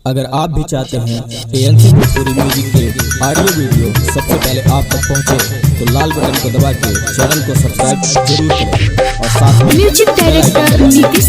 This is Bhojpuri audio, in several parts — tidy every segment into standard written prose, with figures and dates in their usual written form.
अगर आप भी चाहते हैं एएनसी भोजपुरी म्यूजिक के ऑडियो वीडियो सबसे पहले आप तक पहुंचे तो लाल बटन को दबा के चैनल को सब्सक्राइब जरूर करें और साथ में म्यूजिक डायरेक्टर नीतीश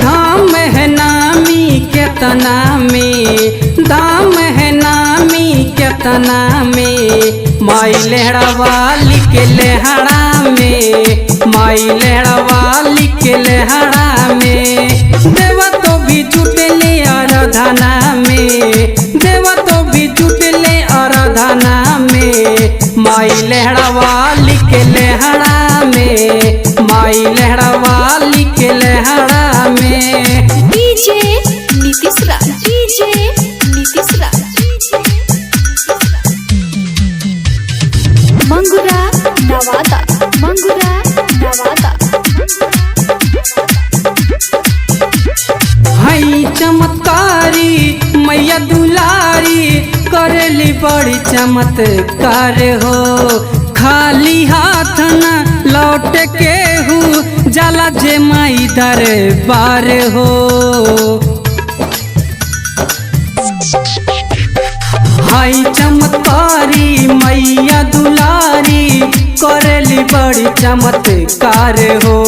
धाम है नामी केतना में, दाम है नामी केतना में, माई लेहड़ा वाली के लेहड़ा में, माई लेहड़ा वाली के लेहड़ा में, देवा तो भी जुटले आराधना में, देवा तो भी जुटले आराधना में, माई लेहड़ा वाली के लेहड़ा में, माई लेहड़ा वाली के लेहड़ा में। डीजे नीतीश राज, डीजे नीतीश राज, मंगुरा नवादा, मंगुरा नवादा। हई चमत्कारी मैया दुलारी करेली बड़ी चमत्कार हो, खाली हाथ न लौट के हूँ जाला जे माई दरबार हो। हाय चमत्कारी मैया दुलारी करेली बड़ी चमत्कार हो,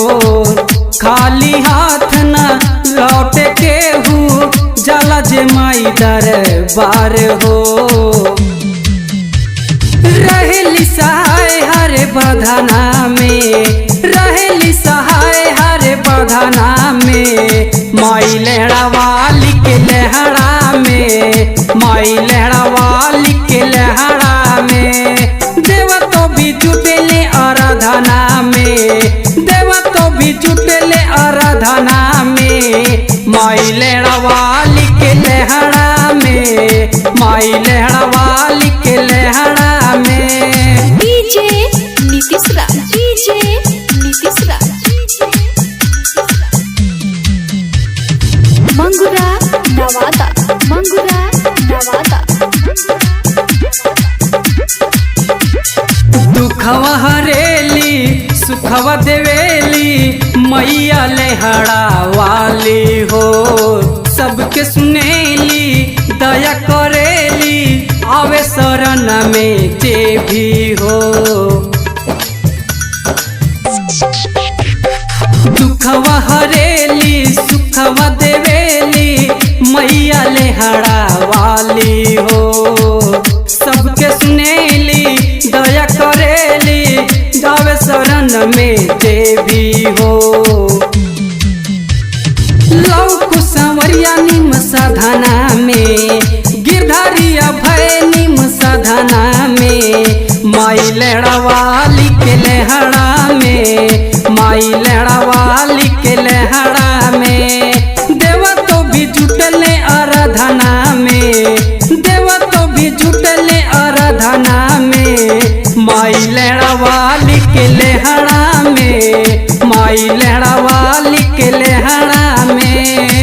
खाली हाथ न लौट के हूँ जाला जे माई दरबार हो। रहेली सहाय हरे बधाना में, रहेली सहाय हरे बधाना में, माई लेहड़ा वाली के लेहड़ा में, माई लेहड़ा वाली के लेहड़ा में, देवा तो भी जुटले आराधना में, देवा तो भी जुटले आराधना में, माई लेहड़ा वाली के लेहड़ा में, माई लेहड़ा वाली के लेहड़ा में। डीजे नीतीश राज, डीजे नीतीश राज, मंगुरा नवादा, मंगुरा नवादा। दुखवा हरेली सुखवा देवेली मैया लेहड़ा वाली हो, सबके सुनेली दया करेली आवे शरण में जे भी हो। दुखवा हरेली सुखवा देवेली मैया लेहड़ा वाली हो, सबके सुनेली दया करेली गावे शरण में जे भी हो। लौकु संवरिया निम साधना में, गिरधारिया भय निम साधना में, माई लेहड़ा वाली के लेहड़ा में, माई लेहड़ा वाली के लेहड़ा में, देवा तो भी जुटले आराधना में, देवा तो भी जुटले आराधना में, माई लेहड़ा वाली के लेहड़ा में, माई लेहड़ा वाली के लेहड़ा में।